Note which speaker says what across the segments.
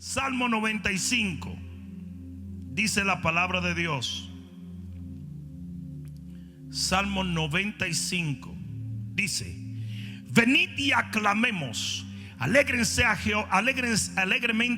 Speaker 1: Salmo 95. Dice la palabra de Dios. Salmo 95 dice: venid y aclamemos, alegremente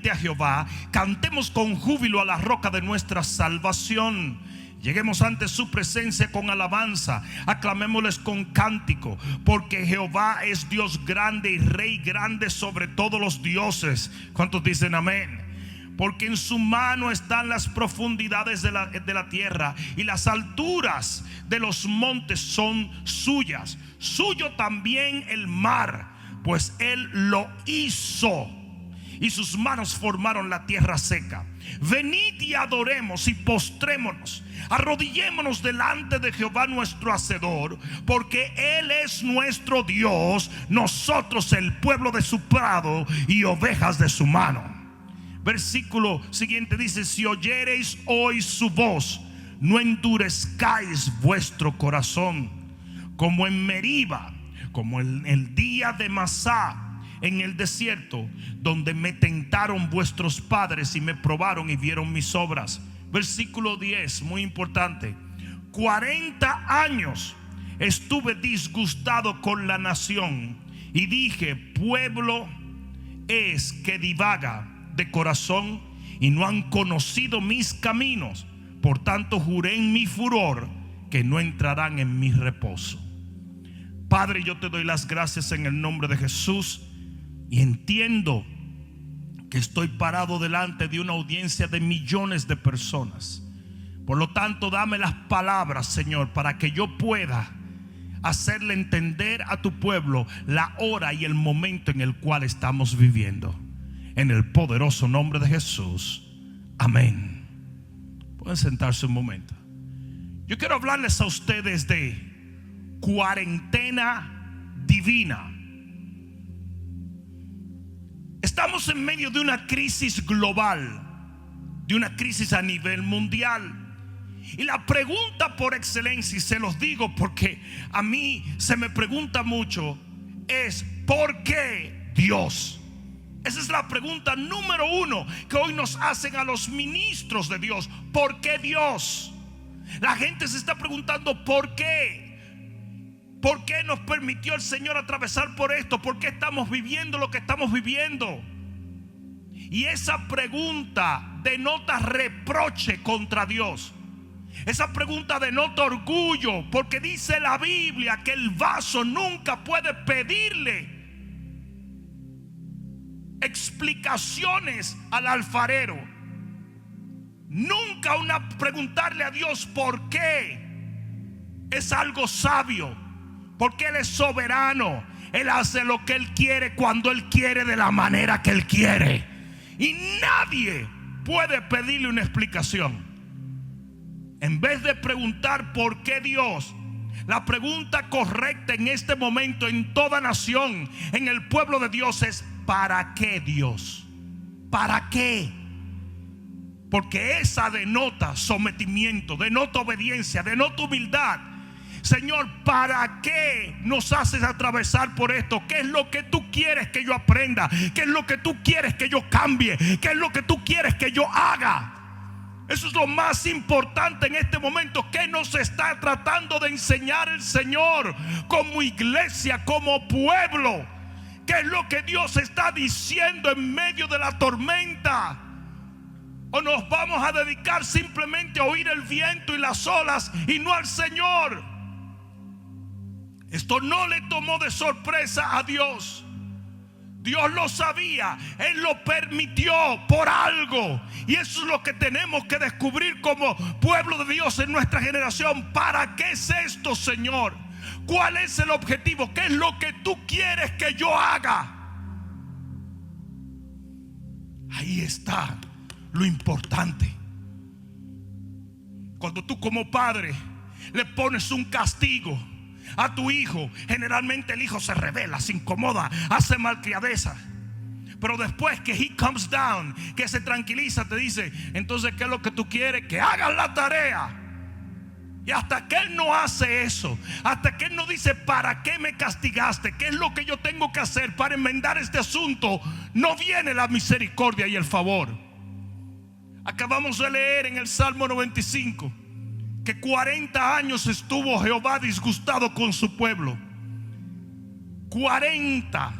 Speaker 1: a Jehová, cantemos con júbilo a la roca de nuestra salvación. Lleguemos ante su presencia con alabanza, aclamémosles con cántico, porque Jehová es Dios grande y Rey grande sobre todos los dioses. ¿Cuántos dicen amén? Porque en su mano están las profundidades de la tierra, y las alturas de los montes son suyas. Suyo también el mar, pues él lo hizo, y sus manos formaron la tierra seca. Venid y adoremos y postrémonos, arrodillémonos delante de Jehová nuestro Hacedor, porque él es nuestro Dios, nosotros el pueblo de su prado y ovejas de su mano. Versículo siguiente dice: si oyereis hoy su voz, no endurezcáis vuestro corazón, como en Meriba, como en el día de Masá, en el desierto, donde me tentaron vuestros padres y me probaron y vieron mis obras. Versículo 10, muy importante: 40 años estuve disgustado con la nación, y dije: pueblo es que divaga de corazón, y no han conocido mis caminos. Por tanto juré en mi furor que no entrarán en mi reposo. Padre, yo te doy las gracias en el nombre de Jesús, y entiendo que estoy parado delante de una audiencia de millones de personas. Por lo tanto, dame las palabras, Señor, para que yo pueda hacerle entender a tu pueblo la hora y el momento en el cual estamos viviendo. En el poderoso nombre de Jesús, amén. Pueden sentarse un momento. Yo quiero hablarles a ustedes de cuarentena divina. Estamos en medio de una crisis global, de una crisis a nivel mundial. Y la pregunta por excelencia, y se los digo porque a mí se me pregunta mucho, es: ¿por qué Dios? Esa es la pregunta número uno que hoy nos hacen a los ministros de Dios. ¿Por qué Dios? La gente se está preguntando ¿por qué? ¿Por qué nos permitió el Señor atravesar por esto? ¿Por qué estamos viviendo lo que estamos viviendo? Y esa pregunta denota reproche contra Dios. Esa pregunta denota orgullo, porque dice la Biblia que el vaso nunca puede pedirle explicaciones al alfarero. Nunca preguntarle a Dios por qué es algo sabio, porque Él es soberano. Él hace lo que Él quiere, cuando Él quiere, de la manera que Él quiere, y nadie puede pedirle una explicación. En vez de preguntar por qué Dios, la pregunta correcta en este momento en toda nación, en el pueblo de Dios, es: ¿para qué Dios? ¿Para qué? Porque esa denota sometimiento, denota obediencia, denota humildad. Señor, ¿para qué nos haces atravesar por esto? ¿Qué es lo que tú quieres que yo aprenda? ¿Qué es lo que tú quieres que yo cambie? ¿Qué es lo que tú quieres que yo haga? Eso es lo más importante en este momento. ¿Qué nos está tratando de enseñar el Señor como iglesia, como pueblo? ¿Qué es lo que Dios está diciendo en medio de la tormenta? ¿O nos vamos a dedicar simplemente a oír el viento y las olas y no al Señor? Esto no le tomó de sorpresa a Dios. Dios lo sabía, Él lo permitió por algo. Y eso es lo que tenemos que descubrir como pueblo de Dios en nuestra generación. ¿Para qué es esto, Señor? ¿Cuál es el objetivo? ¿Qué es lo que tú quieres que yo haga? Ahí está lo importante. Cuando tú como padre le pones un castigo a tu hijo, generalmente el hijo se rebela, se incomoda, hace malcriadeza. Pero después que he comes down, que se tranquiliza, te dice: entonces, ¿qué es lo que tú quieres? Que hagas la tarea. Y hasta que Él no hace eso, hasta que Él no dice ¿para qué me castigaste? ¿Qué es lo que yo tengo que hacer para enmendar este asunto? No viene la misericordia y el favor. Acabamos de leer en el Salmo 95 que 40 años estuvo Jehová disgustado con su pueblo. 40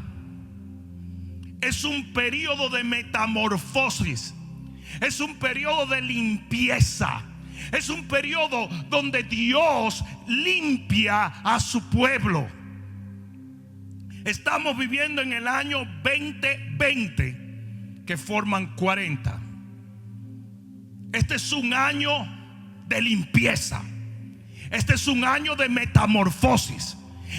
Speaker 1: es un periodo de metamorfosis, es un periodo de limpieza. Es un periodo donde Dios limpia a su pueblo. Estamos viviendo en el año 2020, que forman 40. Este es un año de limpieza. Este es un año de metamorfosis.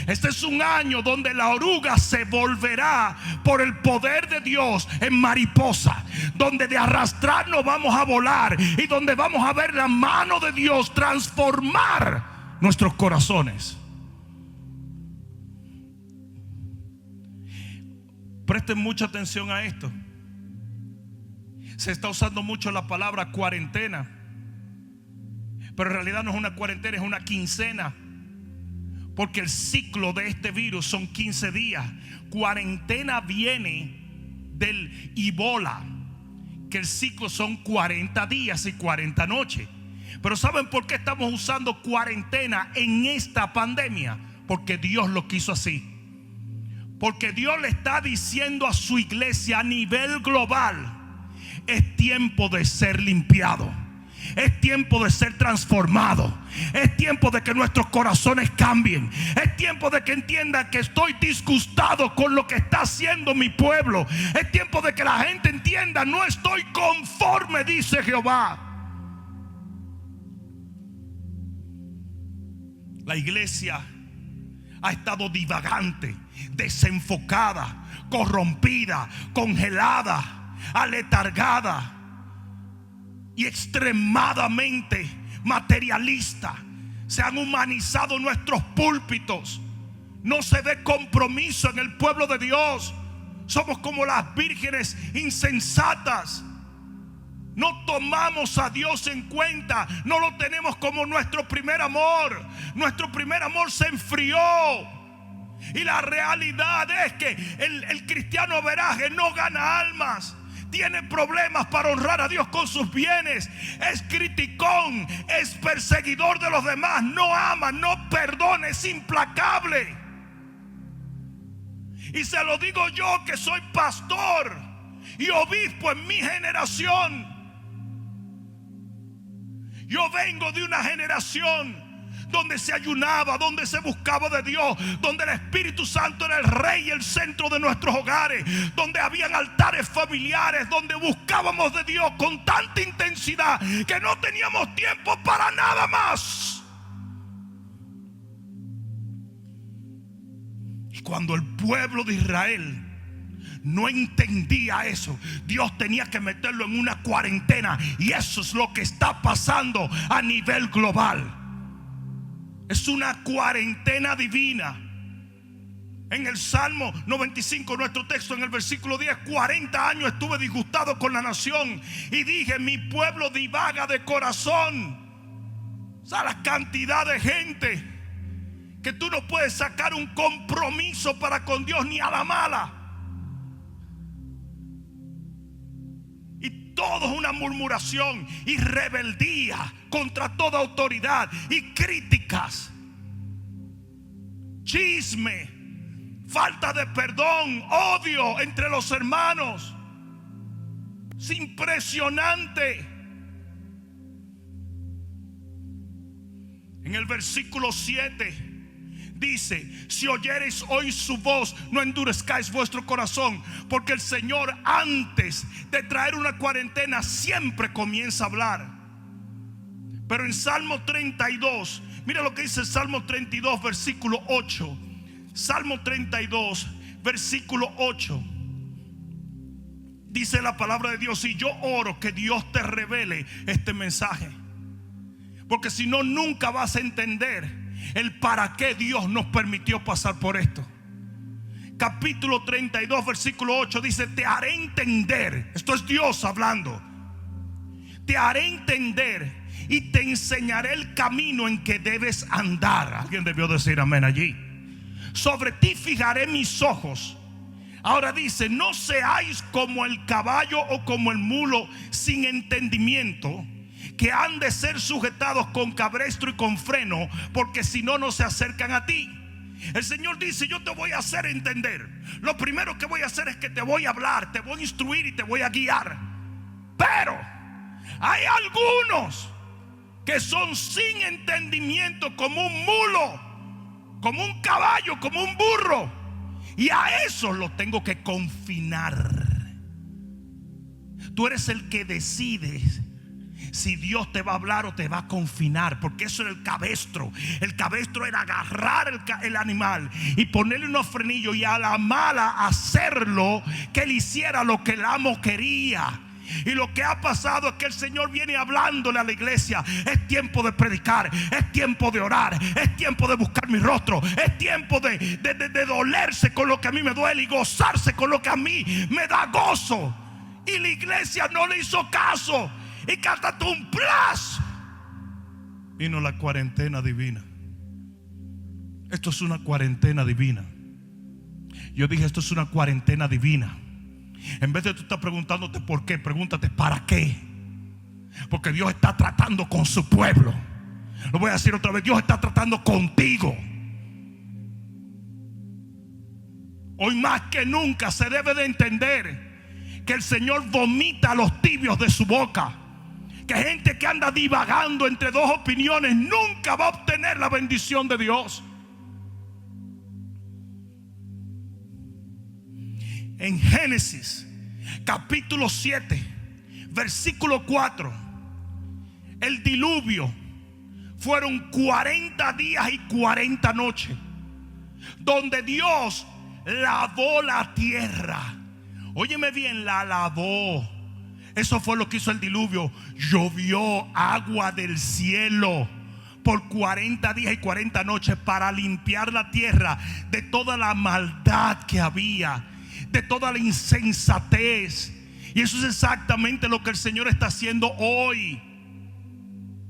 Speaker 1: Este es un año donde la oruga se volverá por el poder de Dios en mariposa, donde de arrastrarnos vamos a volar y donde vamos a ver la mano de Dios transformar nuestros corazones. Presten mucha atención a esto. Se está usando mucho la palabra cuarentena, pero en realidad no es una cuarentena, es una quincena. Porque el ciclo de este virus son 15 días. Cuarentena viene del Ebola, que el ciclo son 40 días y 40 noches. Pero ¿saben por qué estamos usando cuarentena en esta pandemia? Porque Dios lo quiso así. Porque Dios le está diciendo a su iglesia a nivel global: es tiempo de ser limpiado. Es tiempo de ser transformado. Es tiempo de que nuestros corazones cambien. Es tiempo de que entiendan que estoy disgustado con lo que está haciendo mi pueblo. Es tiempo de que la gente entienda: no estoy conforme, dice Jehová. La iglesia ha estado divagante, desenfocada, corrompida, congelada, aletargada y extremadamente materialista. Se han humanizado nuestros púlpitos. No se ve compromiso en el pueblo de Dios. Somos como las vírgenes insensatas. No tomamos a Dios en cuenta. No lo tenemos como nuestro primer amor. Nuestro primer amor se enfrió. Y la realidad es que el cristiano veraje no gana almas. Tiene problemas para honrar a Dios con sus bienes. Es criticón, es perseguidor de los demás. No ama, no perdona, es implacable. Y se lo digo yo, que soy pastor y obispo en mi generación. Yo vengo de una generación donde se ayunaba, donde se buscaba de Dios, donde el Espíritu Santo era el rey y el centro de nuestros hogares, donde habían altares familiares, donde buscábamos de Dios con tanta intensidad que no teníamos tiempo para nada más. Y cuando el pueblo de Israel no entendía eso, Dios tenía que meterlo en una cuarentena. Y eso es lo que está pasando a nivel global. Es una cuarentena divina. En el Salmo 95, nuestro texto, en el versículo 10: 40 años estuve disgustado con la nación y dije: mi pueblo divaga de corazón. O sea, la cantidad de gente que tú no puedes sacar un compromiso para con Dios ni a la mala. Todo es una murmuración y rebeldía contra toda autoridad y críticas, chisme, falta de perdón, odio entre los hermanos. Es impresionante. En el versículo 7 dice: si oyereis hoy su voz, no endurezcáis vuestro corazón, porque el Señor, antes de traer una cuarentena, siempre comienza a hablar. Pero en Salmo 32, mira lo que dice Salmo 32, versículo 8. Salmo 32, versículo 8. Dice la palabra de Dios: y yo oro que Dios te revele este mensaje, porque si no, nunca vas a entender el para qué Dios nos permitió pasar por esto. Capítulo 32, versículo 8 dice: te haré entender. Esto es Dios hablando. Te haré entender y te enseñaré el camino en que debes andar. Alguien debió decir amén allí. Sobre ti fijaré mis ojos. Ahora dice: no seáis como el caballo o como el mulo sin entendimiento, que han de ser sujetados con cabestro y con freno, porque si no, no se acercan a ti. El Señor dice: yo te voy a hacer entender. Lo primero que voy a hacer es que te voy a hablar, te voy a instruir y te voy a guiar. Pero hay algunos que son sin entendimiento, como un mulo, como un caballo, como un burro, y a esos los tengo que confinar. Tú eres el que decides si Dios te va a hablar o te va a confinar, porque eso era el cabestro. El cabestro era agarrar el animal y ponerle unos frenillos y a la mala hacerlo que él hiciera lo que el amo quería. Y lo que ha pasado es que el Señor viene hablándole a la iglesia: es tiempo de predicar, es tiempo de orar, es tiempo de buscar mi rostro, es tiempo de dolerse con lo que a mí me duele y gozarse con lo que a mí me da gozo. Y la iglesia no le hizo caso. Y cántate un plus. Vino la cuarentena divina. Esto es una cuarentena divina. Yo dije: esto es una cuarentena divina. En vez de tú estar preguntándote por qué, pregúntate para qué. Porque Dios está tratando con su pueblo. Lo voy a decir otra vez: Dios está tratando contigo. Hoy más que nunca se debe de entender que el Señor vomita a los tibios de su boca. Que gente que anda divagando entre dos opiniones nunca va a obtener la bendición de Dios. En Génesis capítulo 7 versículo 4, el diluvio fueron 40 días y 40 noches donde Dios lavó la tierra. Óyeme bien, la lavó. Eso fue lo que hizo el diluvio. Llovió agua del cielo por 40 días y 40 noches para limpiar la tierra de toda la maldad que había, de toda la insensatez. Y eso es exactamente lo que el Señor está haciendo hoy,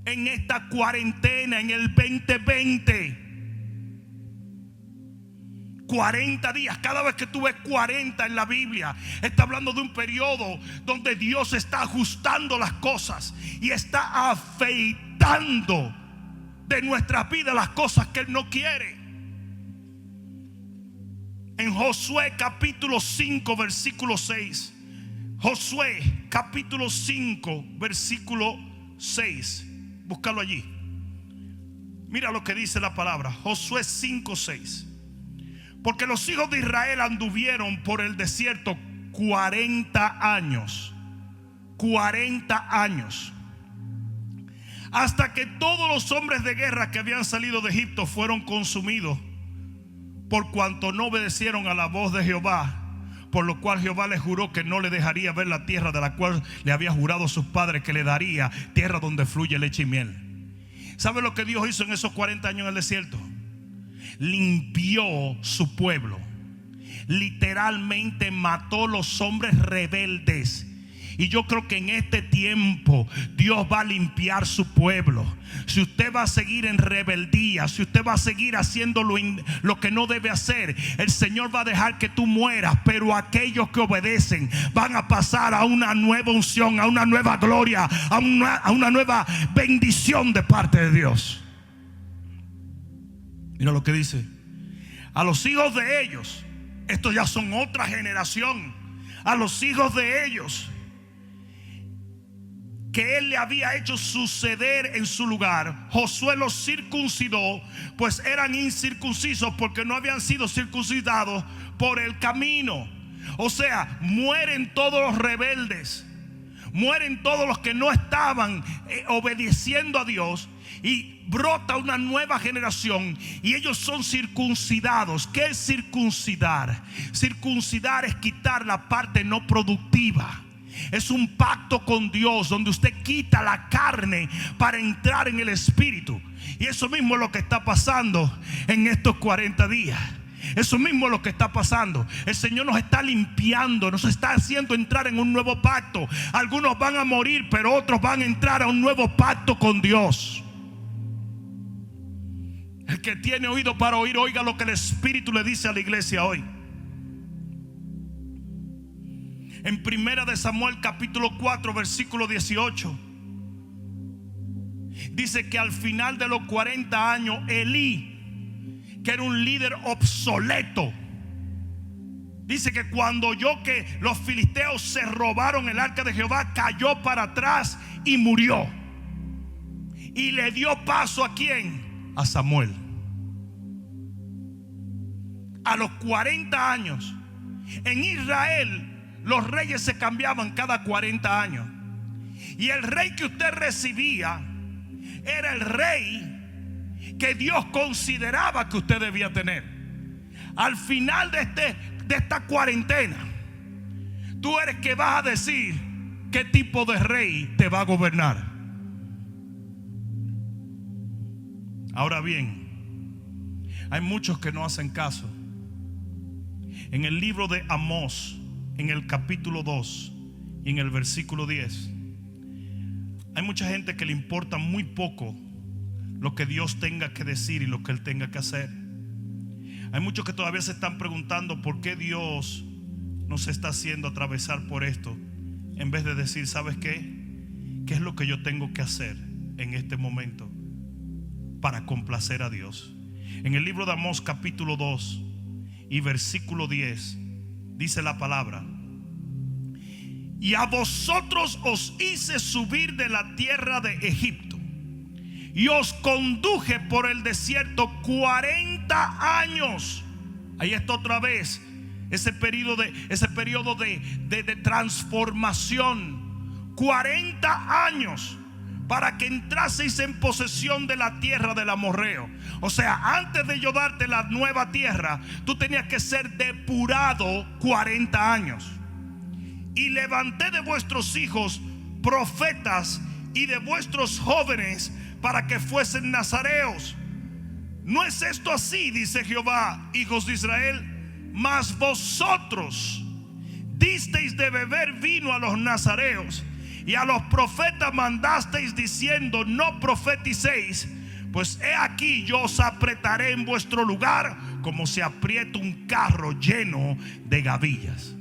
Speaker 1: en esta cuarentena, en el 2020. 40 días. Cada vez que tú ves 40 en la Biblia, está hablando de un periodo donde Dios está ajustando las cosas y está afeitando de nuestras vidas las cosas que Él no quiere. En Josué capítulo 5 versículo 6. Josué capítulo 5 versículo 6. Búscalo allí. Mira lo que dice la palabra. Josué 5, 6. Porque los hijos de Israel anduvieron por el desierto 40 años. 40 años. Hasta que todos los hombres de guerra que habían salido de Egipto fueron consumidos, por cuanto no obedecieron a la voz de Jehová. Por lo cual Jehová les juró que no le dejaría ver la tierra de la cual le había jurado a sus padres que le daría, tierra donde fluye leche y miel. ¿Sabe lo que Dios hizo en esos 40 años en el desierto? Limpió su pueblo. Literalmente mató los hombres rebeldes. Y yo creo que en este tiempo Dios va a limpiar su pueblo. Si usted va a seguir en rebeldía, si usted va a seguir haciendo lo que no debe hacer, el Señor va a dejar que tú mueras. Pero aquellos que obedecen van a pasar a una nueva unción, a una nueva gloria, a una nueva bendición de parte de Dios. Mira lo que dice: a los hijos de ellos, estos ya son otra generación, a los hijos de ellos que Él le había hecho suceder en su lugar, Josué los circuncidó, pues eran incircuncisos porque no habían sido circuncidados por el camino. O sea, mueren todos los rebeldes, mueren todos los que no estaban obedeciendo a Dios, y brota una nueva generación y ellos son circuncidados. ¿Qué es circuncidar? Circuncidar es quitar la parte no productiva. Es un pacto con Dios donde usted quita la carne para entrar en el espíritu. Y eso mismo es lo que está pasando en estos 40 días. Eso mismo es lo que está pasando. El Señor nos está limpiando, nos está haciendo entrar en un nuevo pacto. Algunos van a morir, pero otros van a entrar a un nuevo pacto con Dios. El que tiene oído para oír, oiga lo que el Espíritu le dice a la iglesia hoy. En 1 Samuel capítulo 4 versículo 18 dice que al final de los 40 años Elí, que era un líder obsoleto, dice que cuando oyó que los filisteos se robaron el arca de Jehová, cayó para atrás y murió. Y le dio paso ¿a quién? A Samuel. A los 40 años. En Israel los reyes se cambiaban cada 40 años. Y el rey que usted recibía era el rey que Dios consideraba que usted debía tener. Al final de esta cuarentena, tú eres que vas a decir qué tipo de rey te va a gobernar. Ahora bien, hay muchos que no hacen caso. En el libro de Amós, en el capítulo 2 y en el versículo 10, hay mucha gente que le importa muy poco lo que Dios tenga que decir y lo que Él tenga que hacer. Hay muchos que todavía se están preguntando por qué Dios nos está haciendo atravesar por esto, en vez de decir, ¿sabes qué? ¿Qué es lo que yo tengo que hacer en este momento para complacer a Dios? En el libro de Amós capítulo 2 y versículo 10 dice la palabra: y a vosotros os hice subir de la tierra de Egipto y os conduje por el desierto 40 años. Ahí está otra vez ese periodo de transformación. 40 años para que entraseis en posesión de la tierra del amorreo. O sea, antes de yo darte la nueva tierra, tú tenías que ser depurado 40 años. Y levanté de vuestros hijos profetas y de vuestros jóvenes para que fuesen nazareos. ¿No es esto así?, dice Jehová, hijos de Israel. Mas vosotros disteis de beber vino a los nazareos, y a los profetas mandasteis diciendo: no profeticéis, pues he aquí yo os apretaré en vuestro lugar como se aprieta un carro lleno de gavillas.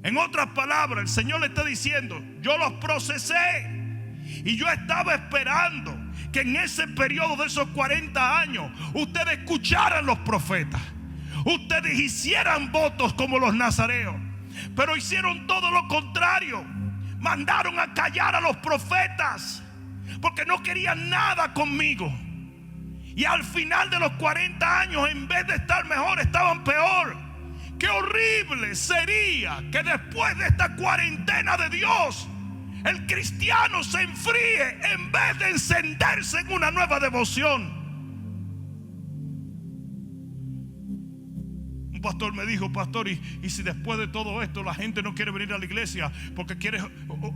Speaker 1: En otras palabras, el Señor le está diciendo: yo los procesé y yo estaba esperando que en ese periodo de esos 40 años ustedes escucharan los profetas, ustedes hicieran votos como los nazareos, pero hicieron todo lo contrario. Mandaron a callar a los profetas porque no querían nada conmigo. Y al final de los 40 años, en vez de estar mejor, estaban peor. Qué horrible sería que después de esta cuarentena de Dios, el cristiano se enfríe en vez de encenderse en una nueva devoción. Un pastor me dijo: pastor, ¿y si después de todo esto la gente no quiere venir a la iglesia porque quiere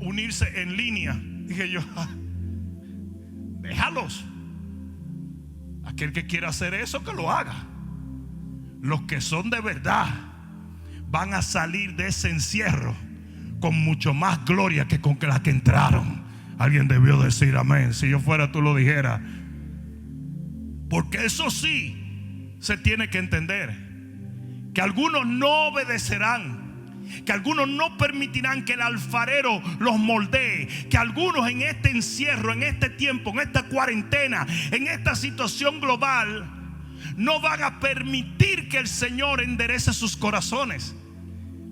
Speaker 1: unirse en línea? Dije yo: déjalos. Aquel que quiera hacer eso, que lo haga. Los que son de verdad van a salir de ese encierro con mucho más gloria que con la que entraron. Alguien debió decir amén. Si yo fuera, tú lo dijeras. Porque eso sí se tiene que entender, que algunos no obedecerán, que algunos no permitirán que el alfarero los moldee, que algunos en este encierro, en este tiempo, en esta cuarentena, en esta situación global, no van a permitir que el Señor enderece sus corazones.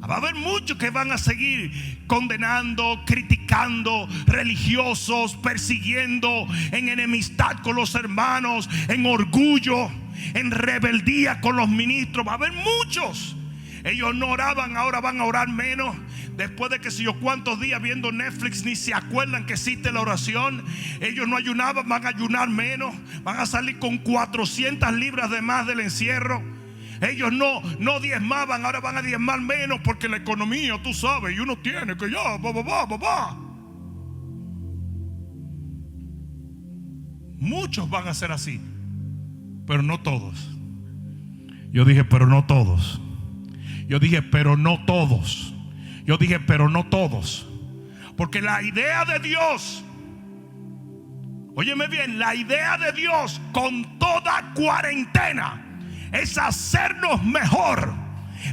Speaker 1: Va a haber muchos que van a seguir condenando, criticando, religiosos, persiguiendo, en enemistad con los hermanos, en orgullo, en rebeldía con los ministros. Va a haber muchos. Ellos no oraban, ahora van a orar menos. Después de que si yo cuántos días viendo Netflix ni se acuerdan que existe la oración. Ellos no ayunaban, van a ayunar menos. Van a salir con 400 libras de más del encierro. Ellos no diezmaban, ahora van a diezmar menos porque la economía, tú sabes, y uno tiene que ya, Muchos van a ser así, pero no todos. Yo dije, pero no todos. Yo dije, pero no todos. Yo dije, pero no todos. Porque la idea de Dios, óyeme bien, la idea de Dios con toda cuarentena es hacernos mejor,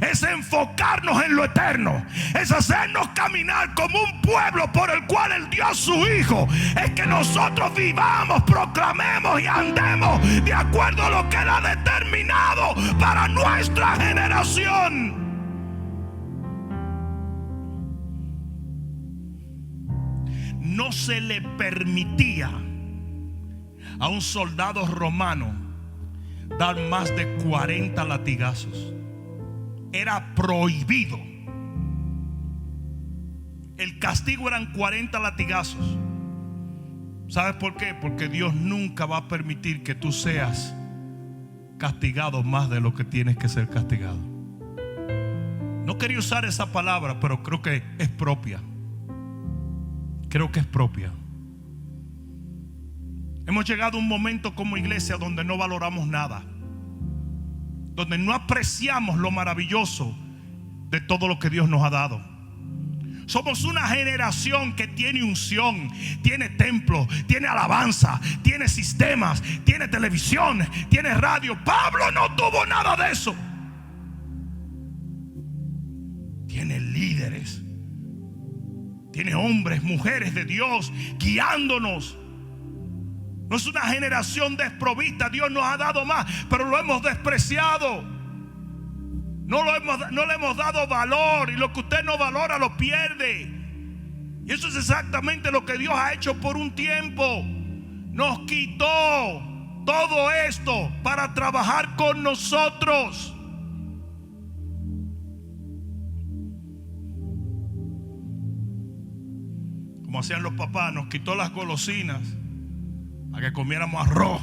Speaker 1: es enfocarnos en lo eterno, es hacernos caminar como un pueblo por el cual Él dio a su Hijo. Es que nosotros vivamos, proclamemos y andemos de acuerdo a lo que Él ha determinado para nuestra generación. No se le permitía a un soldado romano dar más de 40 latigazos. Era prohibido. El castigo eran 40 latigazos. ¿Sabes por qué? Porque Dios nunca va a permitir que tú seas castigado más de lo que tienes que ser castigado. No quería usar esa palabra, pero creo que es propia. Creo que es propia. Hemos llegado a un momento como iglesia donde no valoramos nada, donde no apreciamos lo maravilloso de todo lo que Dios nos ha dado. Somos una generación que tiene unción, tiene templo, tiene alabanza, tiene sistemas, tiene televisión, tiene radio. Pablo no tuvo nada de eso. Tiene líderes, tiene hombres, mujeres de Dios guiándonos. No es una generación desprovista. Dios nos ha dado más, pero lo hemos despreciado. No le hemos dado valor, y lo que usted no valora lo pierde. Y eso es exactamente lo que Dios ha hecho por un tiempo. Nos quitó todo esto para trabajar con nosotros. Como hacían los papás, nos quitó las golosinas a que comiéramos arroz.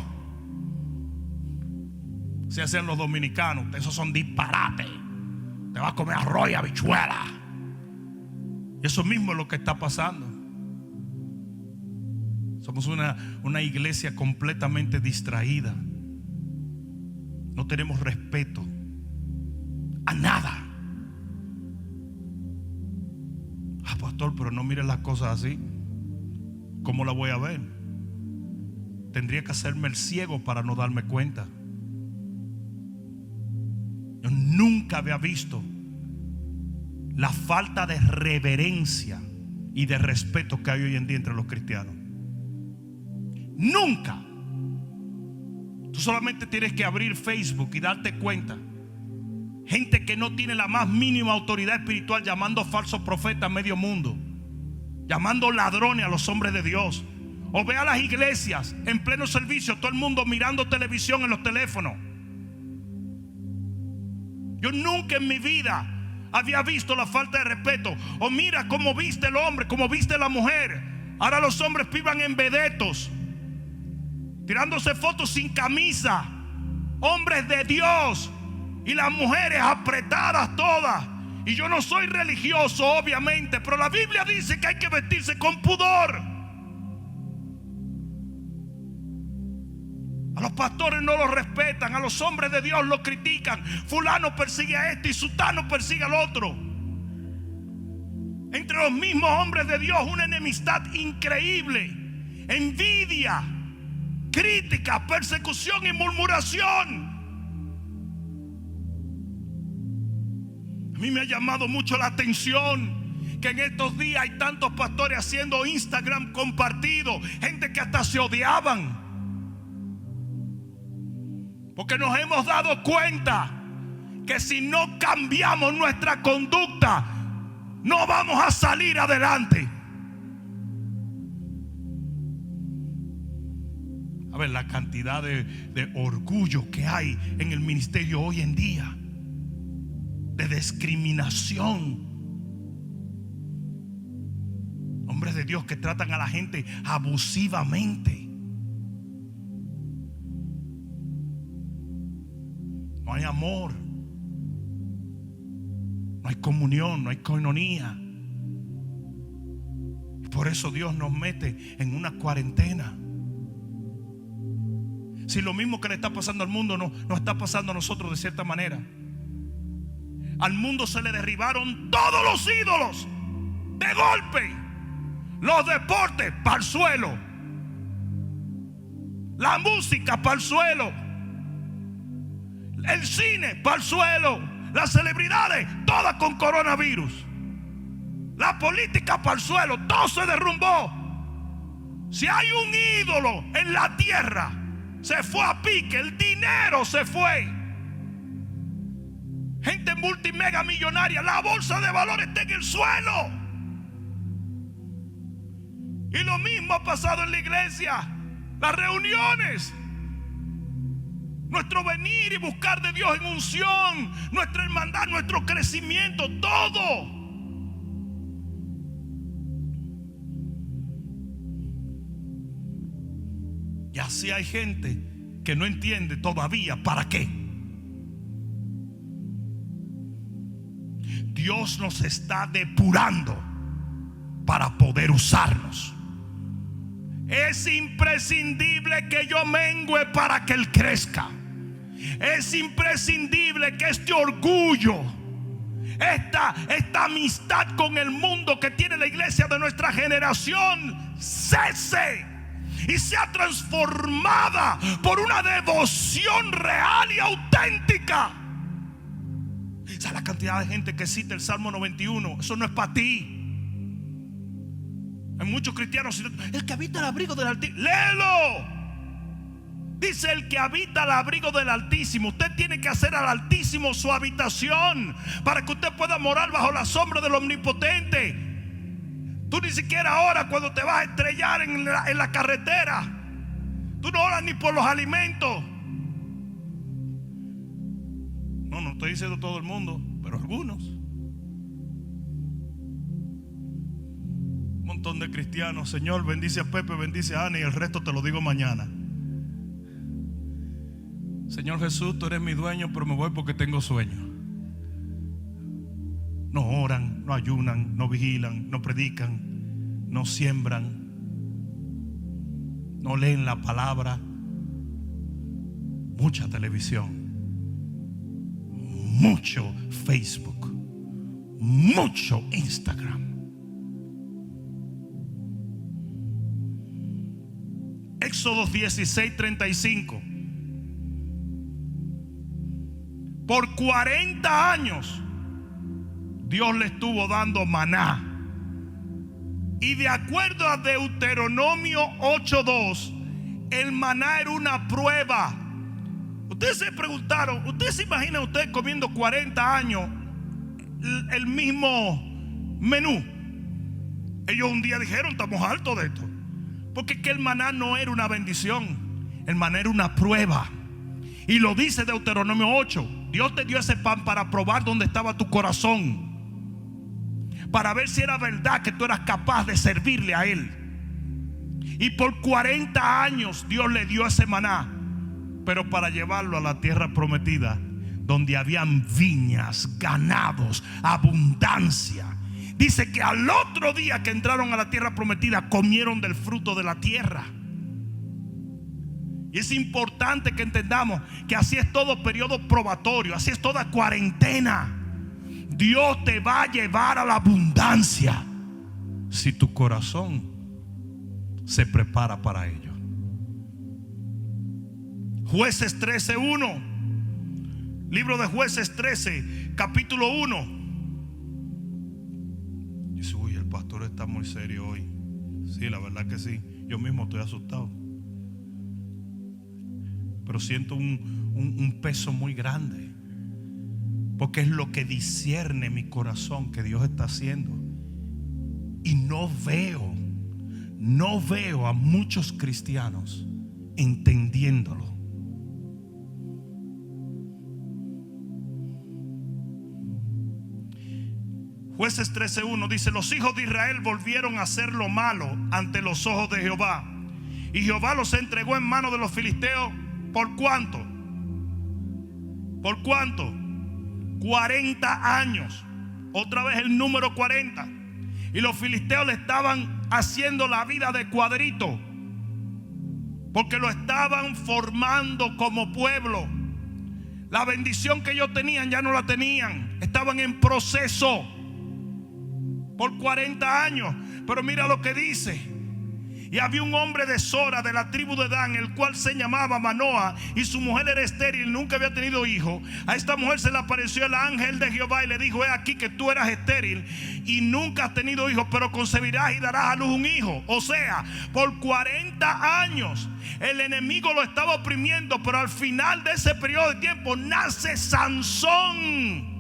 Speaker 1: Se hacen los dominicanos. Esos son disparates. Te vas a comer arroz y habichuela. Eso mismo es lo que está pasando. Somos una iglesia completamente distraída. No tenemos respeto a nada. Ah, pastor, pero no mire las cosas así. ¿Cómo la voy a ver? Tendría que hacerme el ciego para no darme cuenta. Yo nunca había visto la falta de reverencia y de respeto que hay hoy en día entre los cristianos. Nunca. Tú solamente tienes que abrir Facebook y darte cuenta. Gente que no tiene la más mínima autoridad espiritual llamando falsos profetas a medio mundo, llamando ladrones a los hombres de Dios. O ve a las iglesias en pleno servicio, todo el mundo mirando televisión en los teléfonos. Yo nunca en mi vida había visto la falta de respeto. O mira cómo viste el hombre, cómo viste la mujer. Ahora los hombres vivan en vedetos, tirándose fotos sin camisa. Hombres de Dios, y las mujeres apretadas todas. Y yo no soy religioso, obviamente, pero la Biblia dice que hay que vestirse con pudor. A los pastores no los respetan, a los hombres de Dios los critican. Fulano persigue a este y sutano persigue al otro. Entre los mismos hombres de Dios una enemistad increíble, envidia, crítica, persecución y murmuración. A mí me ha llamado mucho la atención que en estos días hay tantos pastores haciendo Instagram compartido, gente que hasta se odiaban. Porque nos hemos dado cuenta que si no cambiamos nuestra conducta, no vamos a salir adelante. A ver, la cantidad de orgullo que hay en el ministerio hoy en día, de discriminación. Hombres de Dios que tratan a la gente abusivamente. No hay amor, no hay comunión, no hay coinonía. Y por eso Dios nos mete en una cuarentena. Si lo mismo que le está pasando al mundo nos está pasando a nosotros de cierta manera. Al mundo se le derribaron todos los ídolos de golpe. Los deportes para el suelo, la música para el suelo, el cine para el suelo, las celebridades todas con coronavirus, la política para el suelo, todo se derrumbó. Si hay un ídolo en la tierra, se fue a pique, el dinero se fue. Gente multimega millonaria, la bolsa de valores está en el suelo. Y lo mismo ha pasado en la iglesia. Las reuniones, nuestro venir y buscar de Dios en unción, nuestra hermandad, nuestro crecimiento, todo. Y así hay gente que no entiende todavía para qué. Dios nos está depurando para poder usarnos. Es imprescindible que yo mengüe para que Él crezca. Es imprescindible que este orgullo, esta amistad con el mundo que tiene la iglesia de nuestra generación cese y sea transformada por una devoción real y auténtica. ¿Sabes la cantidad de gente que cita el Salmo 91? Eso no es para ti. Hay muchos cristianos, el que habita el abrigo del Altísimo. Léelo. Dice el que habita al abrigo del Altísimo. Usted tiene que hacer al Altísimo su habitación para que usted pueda morar bajo la sombra del Omnipotente. Tú ni siquiera oras cuando te vas a estrellar en la carretera. Tú no oras ni por los alimentos. No estoy diciendo todo el mundo, pero algunos. Un montón de cristianos. Señor, bendice a Pepe, bendice a Ana y el resto te lo digo mañana. Señor Jesús, tú eres mi dueño, pero me voy porque tengo sueño. No oran, no ayunan, no vigilan, no predican, no siembran, no leen la palabra. Mucha televisión, mucho Facebook, mucho Instagram. Éxodo 16:35. Por 40 años Dios le estuvo dando maná. Y de acuerdo a Deuteronomio 8:2, el maná era una prueba. Ustedes se preguntaron, ¿ustedes se imaginan ustedes comiendo 40 años el mismo menú? Ellos un día dijeron, estamos hartos de esto. Porque es que el maná no era una bendición, el maná era una prueba. Y lo dice Deuteronomio 8. Dios te dio ese pan para probar dónde estaba tu corazón, para ver si era verdad que tú eras capaz de servirle a Él. Y por 40 años Dios le dio ese maná, pero para llevarlo a la tierra prometida, donde habían viñas, ganados, abundancia. Dice que al otro día que entraron a la tierra prometida, comieron del fruto de la tierra. Y es importante que entendamos que así es todo periodo probatorio, así es toda cuarentena. Dios te va a llevar a la abundancia si tu corazón se prepara para ello. Jueces 13:1. Libro de Jueces 13, capítulo 1. Dice, uy, el pastor está muy serio hoy. Sí, la verdad que sí. Yo mismo estoy asustado. Pero siento un peso muy grande, porque es lo que discierne mi corazón que Dios está haciendo. Y no veo a muchos cristianos entendiéndolo. Jueces 13:1 dice: los hijos de Israel volvieron a hacer lo malo ante los ojos de Jehová, y Jehová los entregó en manos de los filisteos. ¿Por cuánto? ¿Por cuánto? 40 años. Otra vez el número 40. Y los filisteos le estaban haciendo la vida de cuadrito. porque lo estaban formando como pueblo. La bendición que ellos tenían ya no la tenían, estaban en proceso por 40 años. Pero mira lo que dice: y había un hombre de Sora, de la tribu de Dan, el cual se llamaba Manoa, y su mujer era estéril, nunca había tenido hijo. A esta mujer se le apareció el ángel de Jehová y le dijo: he aquí que tú eras estéril y nunca has tenido hijo, pero concebirás y darás a luz un hijo. O sea, por 40 años el enemigo lo estaba oprimiendo, pero al final de ese periodo de tiempo nace Sansón.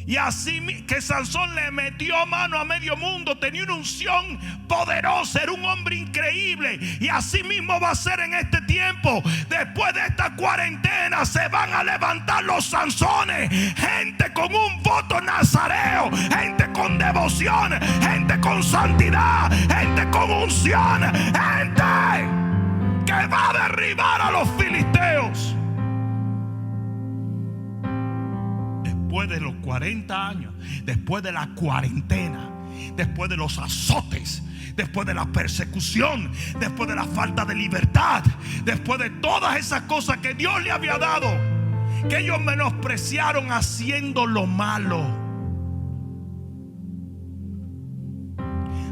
Speaker 1: Y así que Sansón le metió mano a medio mundo, tenía una unción poderosa, era un hombre increíble. Y así mismo va a ser en este tiempo. Después de esta cuarentena se van a levantar los Sansones, gente con un voto nazareo, gente con devoción, gente con santidad, gente con unción, gente que va a derribar a los filisteos. Después de los 40 años, después de la cuarentena, después de los azotes, después de la persecución, después de la falta de libertad, después de todas esas cosas que Dios le había dado, que ellos menospreciaron haciendo lo malo.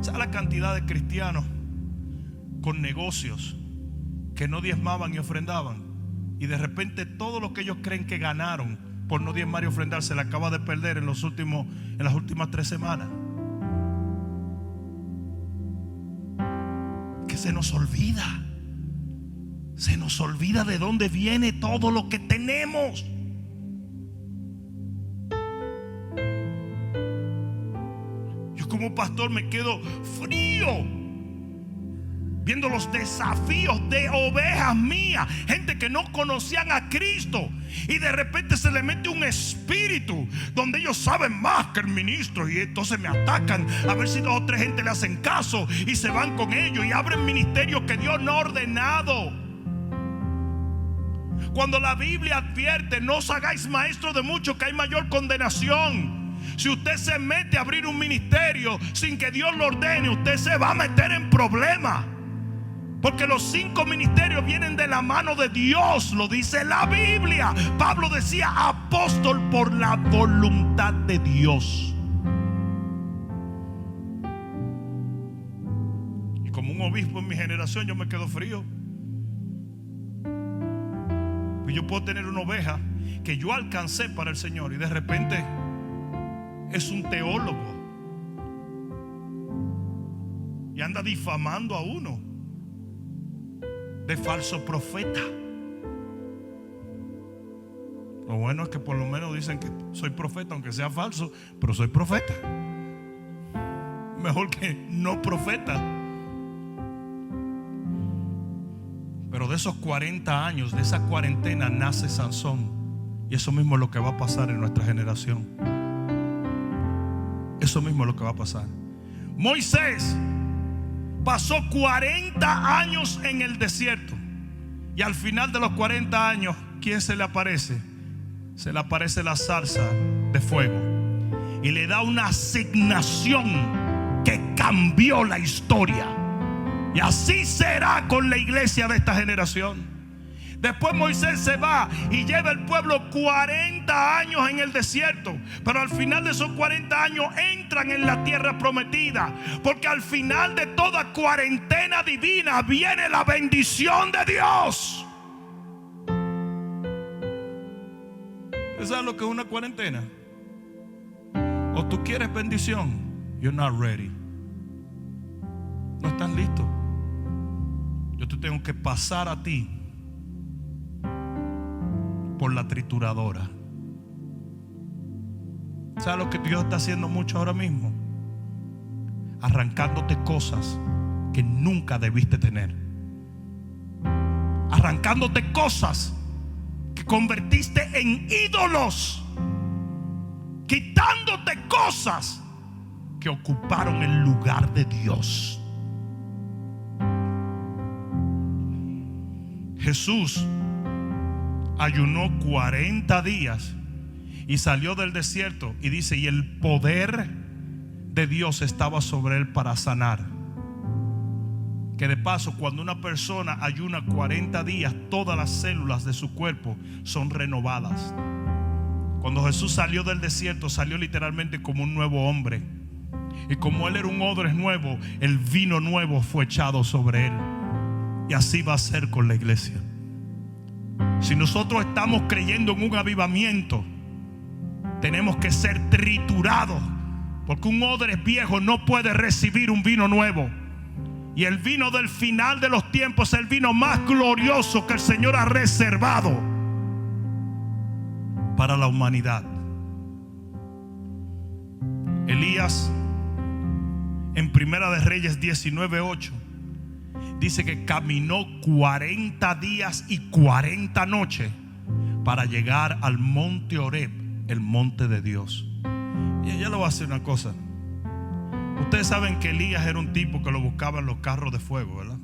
Speaker 1: ¿Sabe la cantidad de cristianos con negocios que no diezmaban y ofrendaban? Y de repente todo lo que ellos creen que ganaron por no diezmar y ofrendar se le acaba de perder en las últimas 3 semanas. Que se nos olvida de dónde viene todo lo que tenemos. Yo como pastor me quedo frío viendo los desafíos de ovejas mías, gente que no conocían a Cristo, y de repente se le mete un espíritu donde ellos saben más que el ministro, y entonces me atacan a ver si 2 o 3 gente le hacen caso y se van con ellos y abren ministerios que Dios no ha ordenado. Cuando la Biblia advierte: no os hagáis maestros de muchos, que hay mayor condenación. Si usted se mete a abrir un ministerio sin que Dios lo ordene, usted se va a meter en problemas. Porque los 5 ministerios vienen de la mano de Dios, lo dice la Biblia. Pablo decía: apóstol por la voluntad de Dios. Y como un obispo en mi generación, yo me quedo frío. Y yo puedo tener una oveja que yo alcancé para el Señor, y de repente es un teólogo y anda difamando a uno de falso profeta. Lo bueno es que por lo menos dicen que soy profeta, aunque sea falso, pero soy profeta. Mejor que no profeta. Pero de esos 40 años, de esa cuarentena, nace Sansón. Y eso mismo es lo que va a pasar en nuestra generación. Eso mismo es lo que va a pasar. Moisés pasó 40 años en el desierto, y al final de los 40 años, ¿quién se le aparece? Se le aparece la zarza de fuego y le da una asignación que cambió la historia. Y así será con la iglesia de esta generación. Después Moisés se va y lleva el pueblo 40 años en el desierto. Pero al final de esos 40 años entran en la tierra prometida. Porque al final de toda cuarentena divina viene la bendición de Dios. ¿Sabes lo que es una cuarentena? O tú quieres bendición, you're not ready. No estás listo. Yo te tengo que pasar a ti por la trituradora. ¿Sabes lo que Dios está haciendo mucho ahora mismo? Arrancándote cosas que nunca debiste tener. Arrancándote cosas que convertiste en ídolos. Quitándote cosas que ocuparon el lugar de Dios. Jesús ayunó 40 días y salió del desierto, y dice: y el poder de Dios estaba sobre él para sanar. que de paso, cuando una persona ayuna 40 días, todas las células de su cuerpo son renovadas. Cuando Jesús salió del desierto, salió literalmente como un nuevo hombre. Y como él era un odre nuevo, el vino nuevo fue echado sobre él. Y así va a ser con la iglesia. Si nosotros estamos creyendo en un avivamiento, tenemos que ser triturados, porque un odre viejo no puede recibir un vino nuevo. Y el vino del final de los tiempos es el vino más glorioso que el Señor ha reservado para la humanidad. Elías, en Primera de Reyes 19:8, dice que caminó 40 días y 40 noches para llegar al monte Horeb, el monte de Dios. Y ya le voy a hacer una cosa. Ustedes saben que Elías era un tipo que lo buscaban los carros de fuego, ¿verdad?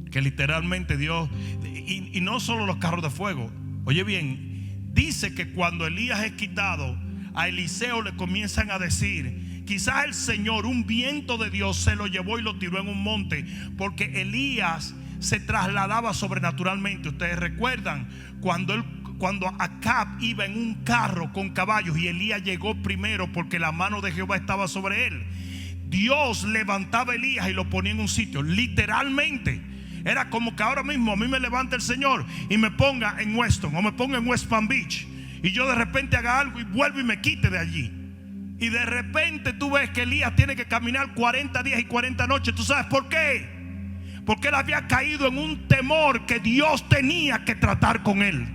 Speaker 1: Que literalmente Dios, y no solo los carros de fuego. Oye bien, dice que cuando Elías es quitado, a Eliseo le comienzan a decir: quizás el Señor, un viento de Dios, se lo llevó y lo tiró en un monte, porque Elías se trasladaba sobrenaturalmente. Ustedes recuerdan cuando Acab iba en un carro con caballos y Elías llegó primero porque la mano de Jehová estaba sobre él. Dios levantaba a Elías y lo ponía en un sitio. Literalmente era como que ahora mismo a mí me levanta el Señor y me ponga en Weston o me ponga en West Palm Beach, y yo de repente haga algo y vuelvo y me quite de allí. Y de repente tú ves que Elías tiene que caminar 40 días y 40 noches. ¿Tú sabes por qué? Porque él había caído en un temor que Dios tenía que tratar con él.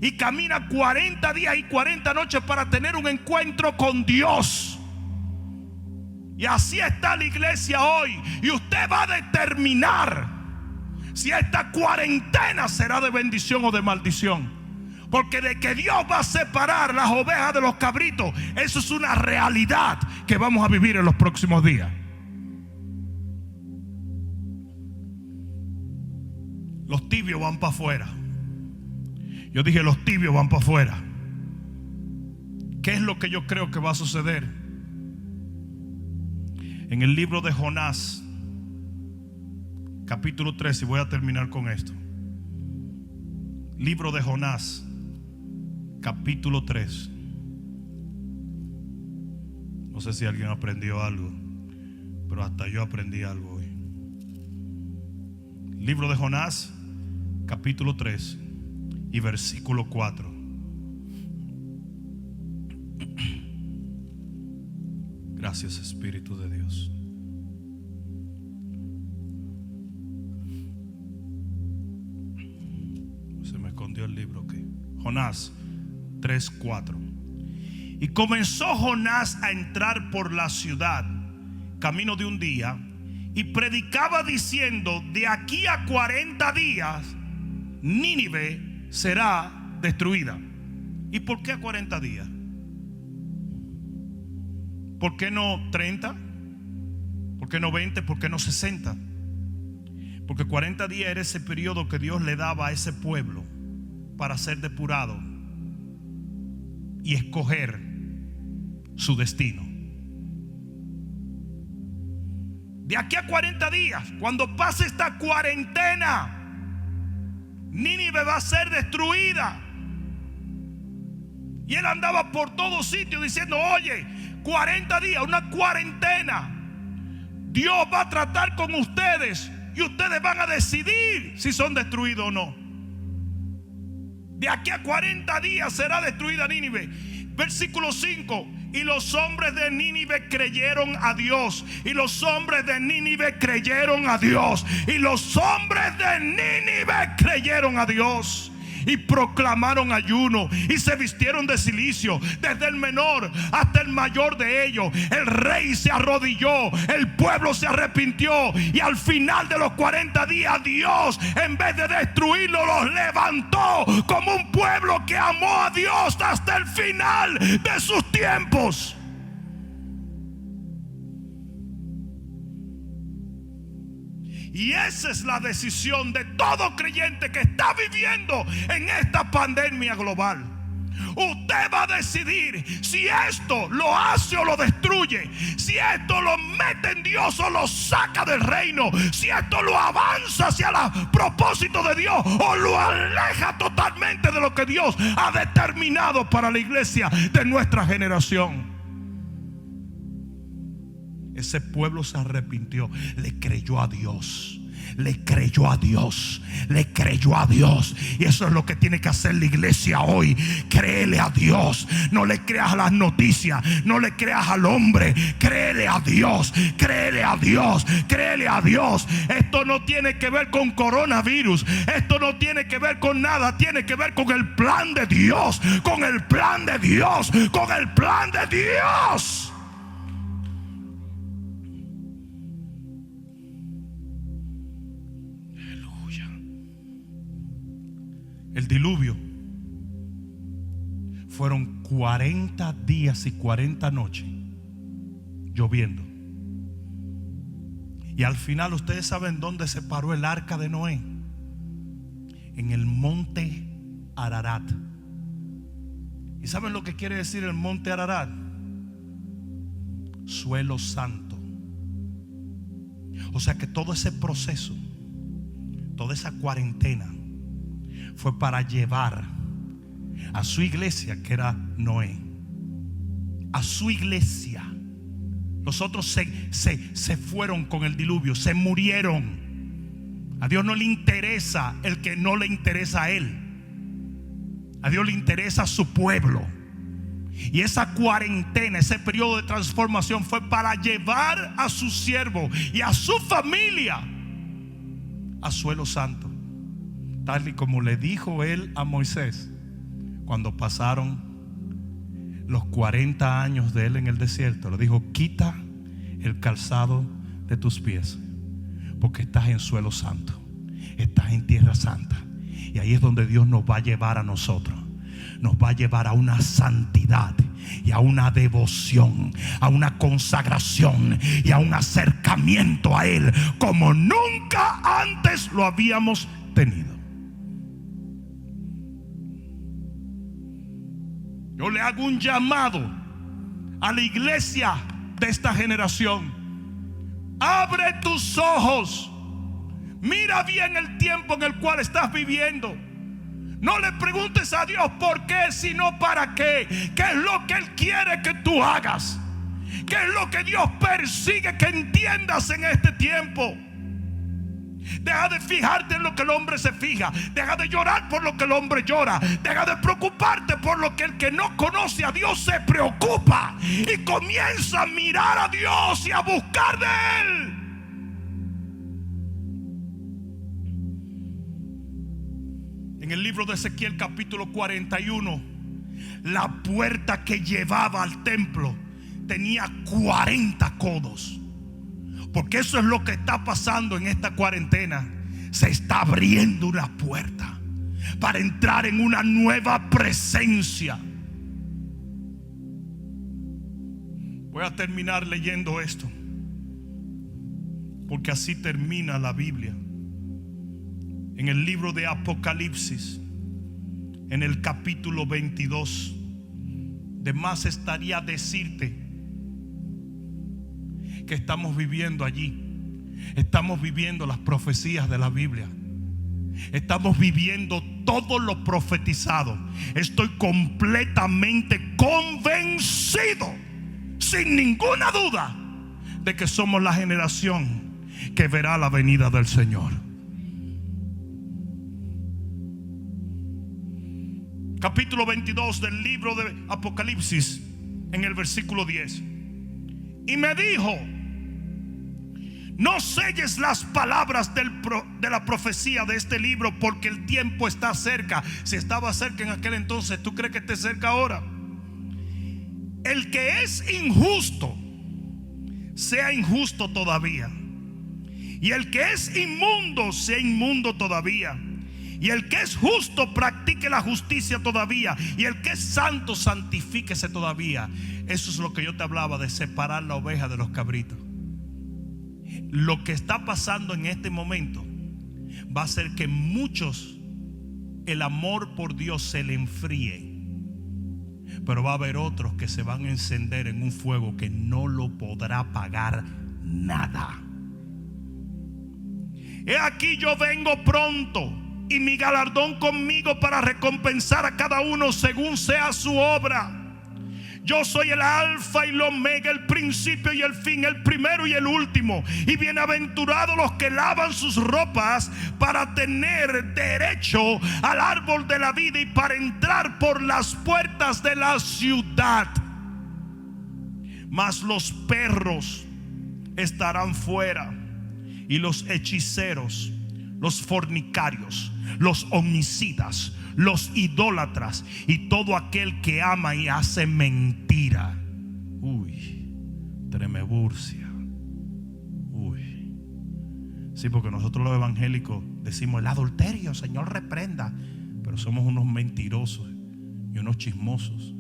Speaker 1: Y camina 40 días y 40 noches para tener un encuentro con Dios. Y así está la iglesia hoy. Y usted va a determinar si esta cuarentena será de bendición o de maldición. Porque de que Dios va a separar las ovejas de los cabritos, eso es una realidad que vamos a vivir en los próximos días. Los tibios van para afuera. Yo dije, los tibios van para afuera. ¿Qué es lo que yo creo que va a suceder? En el libro de Jonás, capítulo 3, y voy a terminar con esto. Libro de Jonás, capítulo 3. No sé si alguien aprendió algo, pero hasta yo aprendí algo hoy. Libro de Jonás, capítulo 3 y versículo 4. Gracias, Espíritu de Dios. Se me escondió el libro aquí. Jonás 3:4. Y comenzó Jonás a entrar por la ciudad, camino de un día, y predicaba diciendo: de aquí a 40 días Nínive será destruida. ¿Y por qué a 40 días? ¿Por qué no 30? ¿Por qué no 20? ¿Por qué no 60? Porque 40 días era ese periodo que Dios le daba a ese pueblo para ser depurado y escoger su destino. De aquí a 40 días, cuando pase esta cuarentena, Nínive va a ser destruida. Y él andaba por todo sitio diciendo: oye, 40 días, una cuarentena. Dios va a tratar con ustedes y ustedes van a decidir si son destruidos o no. De aquí a 40 días será destruida Nínive. Versículo 5. Y los hombres de Nínive creyeron a Dios. Y los hombres de Nínive creyeron a Dios. Y los hombres de Nínive creyeron a Dios. Y proclamaron ayuno y se vistieron de cilicio, desde el menor hasta el mayor de ellos. El rey se arrodilló, el pueblo se arrepintió, y al final de los 40 días Dios, en vez de destruirlo, los levantó como un pueblo que amó a Dios hasta el final de sus tiempos. Y esa es la decisión de todo creyente que está viviendo en esta pandemia global. Usted va a decidir si esto lo hace o lo destruye, si esto lo mete en Dios o lo saca del reino, si esto lo avanza hacia el propósito de Dios o lo aleja totalmente de lo que Dios ha determinado para la iglesia de nuestra generación. Ese pueblo se arrepintió, le creyó a Dios. Le creyó a Dios, le creyó a Dios. Y eso es lo que tiene que hacer la iglesia hoy. Créele a Dios. No le creas a las noticias, no le creas al hombre. Créele a Dios, créele a Dios, créele a Dios. Esto no tiene que ver con coronavirus, esto no tiene que ver con nada. Tiene que ver con el plan de Dios, con el plan de Dios, con el plan de Dios. El diluvio fueron 40 días y 40 noches lloviendo. Y al final, ustedes saben dónde se paró el arca de Noé. En el monte Ararat. ¿Y saben lo que quiere decir el monte Ararat? Suelo santo. O sea que todo ese proceso, toda esa cuarentena, fue para llevar a su iglesia, que era Noé, a su iglesia. Los otros se fueron con el diluvio, se murieron. A Dios no le interesa el que no le interesa a Él. A Dios le interesa a su pueblo. Y esa cuarentena, ese periodo de transformación, fue para llevar a su siervo y a su familia a suelo santo. Tal y como le dijo él a Moisés cuando pasaron los 40 años de él en el desierto. Le dijo: quita el calzado de tus pies, porque estás en suelo santo, estás en tierra santa. Y ahí es donde Dios nos va a llevar a nosotros. Nos va a llevar a una santidad y a una devoción, a una consagración y a un acercamiento a Él como nunca antes lo habíamos tenido. Yo le hago un llamado a la iglesia de esta generación. Abre tus ojos. Mira bien el tiempo en el cual estás viviendo. No le preguntes a Dios por qué, sino para qué. ¿Qué es lo que Él quiere que tú hagas? ¿Qué es lo que Dios persigue que entiendas en este tiempo? Deja de fijarte en lo que el hombre se fija. Deja de llorar por lo que el hombre llora. Deja de preocuparte por lo que el que no conoce a Dios se preocupa. Y comienza a mirar a Dios y a buscar de Él. En el libro de Ezequiel capítulo 41, la puerta que llevaba al templo tenía 40 codos. Porque eso es lo que está pasando en esta cuarentena. Se está abriendo una puerta para entrar en una nueva presencia. Voy a terminar leyendo esto, porque así termina la Biblia. En el libro de Apocalipsis, en el capítulo 22, de más estaría decirte que estamos viviendo allí. Estamos viviendo las profecías de la Biblia. Estamos viviendo todo lo profetizado. Estoy completamente convencido, sin ninguna duda, de que somos la generación que verá la venida del Señor. Capítulo 22 del libro de Apocalipsis, en el versículo 10. Y me dijo: no selles las palabras de la profecía de este libro, porque el tiempo está cerca. Si estaba cerca en aquel entonces, ¿tú crees que esté cerca ahora? El que es injusto sea injusto todavía, y el que es inmundo sea inmundo todavía, y el que es justo practique la justicia todavía, y el que es santo santifíquese todavía. Eso es lo que yo te hablaba, de separar la oveja de los cabritos. Lo que está pasando en este momento va a hacer que muchos el amor por Dios se le enfríe, pero va a haber otros que se van a encender en un fuego que no lo podrá apagar nada. He aquí yo vengo pronto, y mi galardón conmigo para recompensar a cada uno según sea su obra. Yo soy el alfa y el omega, el principio y el fin, el primero y el último. Y bienaventurados los que lavan sus ropas para tener derecho al árbol de la vida y para entrar por las puertas de la ciudad. Mas los perros estarán fuera, y los hechiceros, los fornicarios, los homicidas, los idólatras y todo aquel que ama y hace mentira. Tremeburcia. Sí, porque nosotros los evangélicos decimos el adulterio, Señor reprenda, pero somos unos mentirosos y unos chismosos.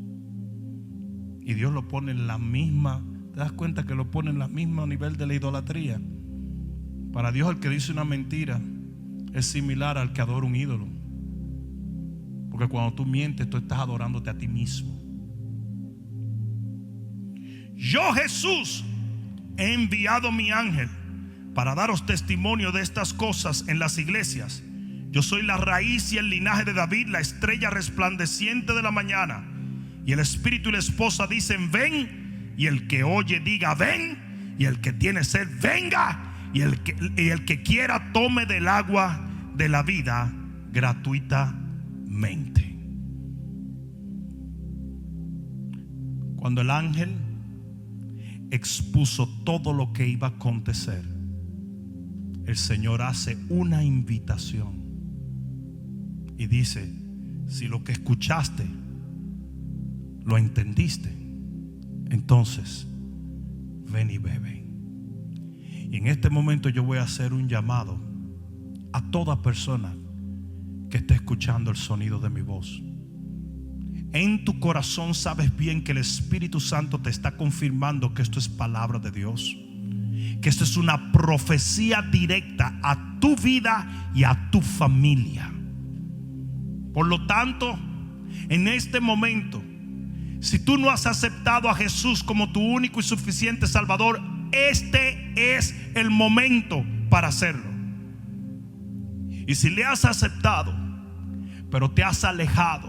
Speaker 1: Y Dios lo pone en la misma. ¿Te das cuenta que lo pone en el mismo nivel de la idolatría? Para Dios, el que dice una mentira es similar al que adora un ídolo. Porque cuando tú mientes, tú estás adorándote a ti mismo. Yo, Jesús, he enviado mi ángel para daros testimonio de estas cosas en las iglesias. Yo soy la raíz y el linaje de David, la estrella resplandeciente de la mañana. Y el espíritu y la esposa dicen: ven. Y el que oye diga: ven. Y el que tiene sed, venga. Y el que quiera, tome del agua de la vida gratuitamente. Cuando el ángel expuso todo lo que iba a acontecer, el Señor hace una invitación y dice: si lo que escuchaste lo entendiste, entonces ven y bebe. Y en este momento yo voy a hacer un llamado a toda persona que esté escuchando el sonido de mi voz. En tu corazón sabes bien que el Espíritu Santo te está confirmando que esto es palabra de Dios, que esto es una profecía directa a tu vida y a tu familia. Por lo tanto, en este momento, si tú no has aceptado a Jesús como tu único y suficiente Salvador, este es el momento para hacerlo. Y si le has aceptado, pero te has alejado,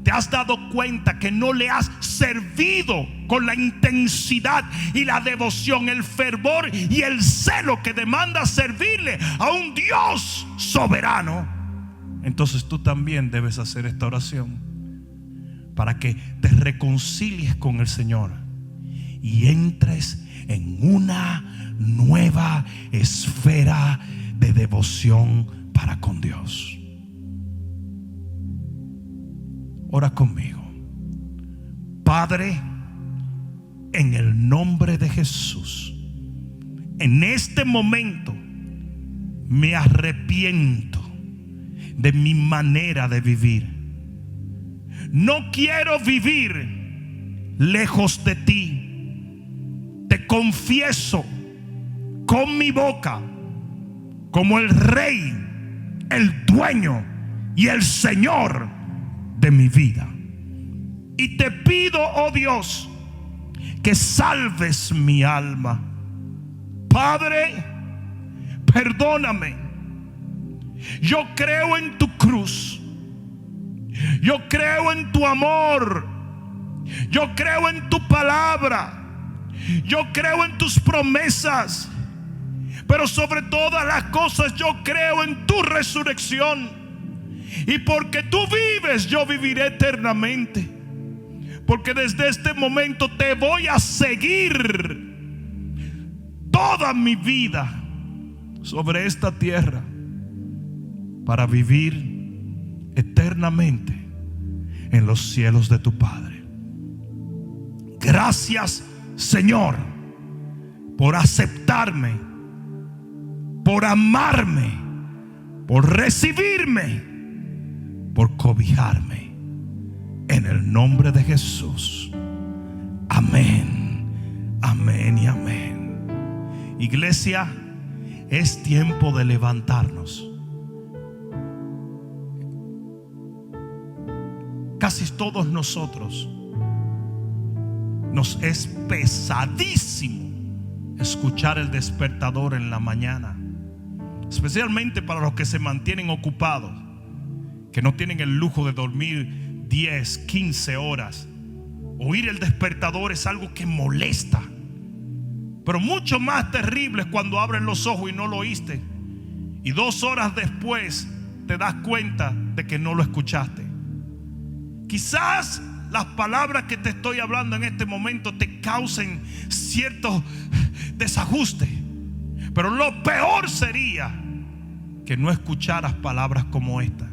Speaker 1: te has dado cuenta que no le has servido con la intensidad y la devoción, el fervor y el celo que demanda servirle a un Dios soberano, entonces tú también debes hacer esta oración para que te reconcilies con el Señor y entres en una nueva esfera de devoción para con Dios. Ora conmigo. Padre, en el nombre de Jesús, en este momento me arrepiento de mi manera de vivir. No quiero vivir lejos de ti. Te confieso con mi boca como el Rey, el dueño y el Señor de mi vida. Y te pido, oh Dios, que salves mi alma. Padre, perdóname. Yo creo en tu cruz. Yo creo en tu amor. Yo creo en tu palabra. Yo creo en tus promesas. Pero sobre todas las cosas yo creo en tu resurrección. Y porque tú vives, yo viviré eternamente. Porque desde este momento te voy a seguir toda mi vida sobre esta tierra para vivir eternamente en los cielos de tu Padre. Gracias, Señor, por aceptarme, por amarme, por recibirme, por cobijarme. En el nombre de Jesús. Amén, amén y amén. Iglesia, es tiempo de levantarnos. Casi todos nosotros nos es pesadísimo escuchar el despertador en la mañana, especialmente para los que se mantienen ocupados, que no tienen el lujo de dormir 10, 15 horas. Oír el despertador es algo que molesta, pero mucho más terrible es cuando abres los ojos y no lo oíste, y 2 horas después te das cuenta de que no lo escuchaste. Quizás las palabras que te estoy hablando en este momento te causen cierto desajuste, pero lo peor sería que no escucharas palabras como esta.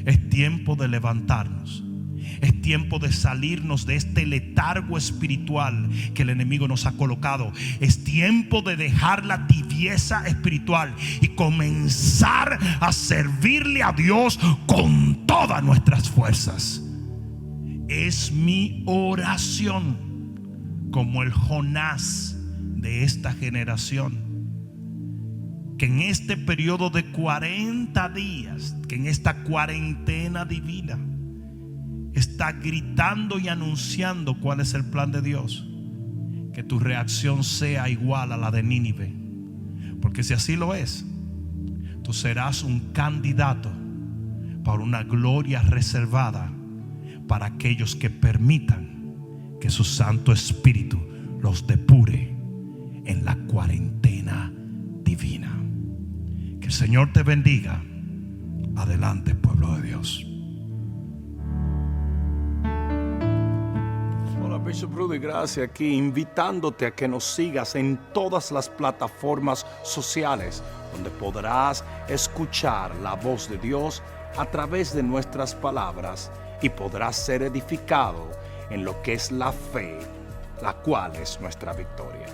Speaker 1: Es tiempo de levantarnos. Es tiempo de salirnos de este letargo espiritual que el enemigo nos ha colocado. Es tiempo de dejar la tibieza espiritual y comenzar a servirle a Dios con todas nuestras fuerzas. Es mi oración, como el Jonás de esta generación, que en este periodo de 40 días, que en esta cuarentena divina, está gritando y anunciando cuál es el plan de Dios. Que tu reacción sea igual a la de Nínive, porque si así lo es, tú serás un candidato para una gloria reservada para aquellos que permitan que su Santo Espíritu los depure en la cuarentena divina. Que el Señor te bendiga. Adelante, pueblo de Dios.
Speaker 2: Hola, Bishop Rudy Gracia aquí, invitándote a que nos sigas en todas las plataformas sociales donde podrás escuchar la voz de Dios a través de nuestras palabras y podrás ser edificado en lo que es la fe, la cual es nuestra victoria.